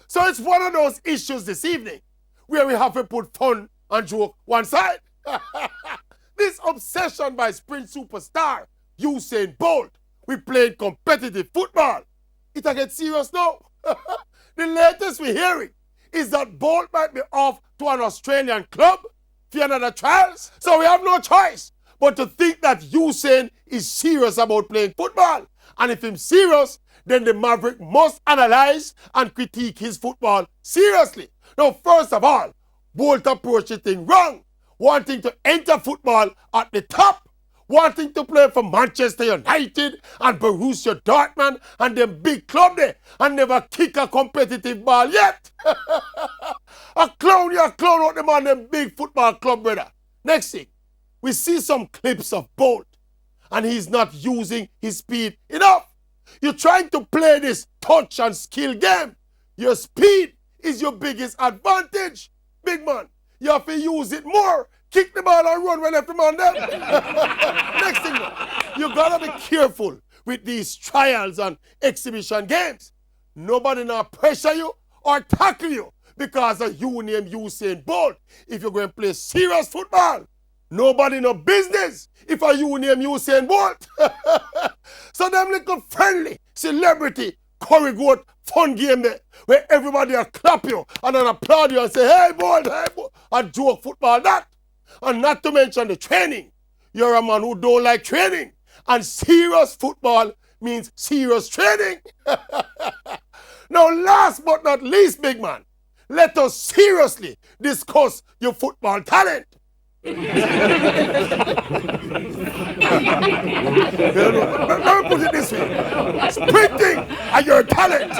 So it's one of those issues this evening where we have to put fun and joke one side. This obsession by sprint superstar Usain Bolt with playing competitive football. It'll get serious now. The latest we're hearing is that Bolt might be off to an Australian club for another trials. So we have no choice but to think that Usain is serious about playing football. And if he's serious, then the Maverick must analyze and critique his football seriously. Now, first of all, Bolt approached the thing wrong, wanting to enter football at the top, wanting to play for Manchester United and Borussia Dortmund and them big club there and never kick a competitive ball yet. A clown out them on them big football club, brother. Next thing, we see some clips of Bolt and he's not using his speed enough. You're trying to play this touch and skill game. Your speed is your biggest advantage. Big man, you have to use it more. Kick the ball and run when left the man there. Next thing, you gotta be careful with these trials and exhibition games. Nobody now pressure you or tackle you because of you name Usain Bolt. If you're going to play serious football, nobody no business if a you name Usain Bolt. So them little friendly celebrity curry goat fun game there where everybody will clap you and then applaud you and say, hey Bolt, and joke football that. And not to mention the training. You're a man who don't like training. And serious football means serious training. Now, last but not least, big man, let us seriously discuss your football talent. Let me put it this way. Sprinting are your talent.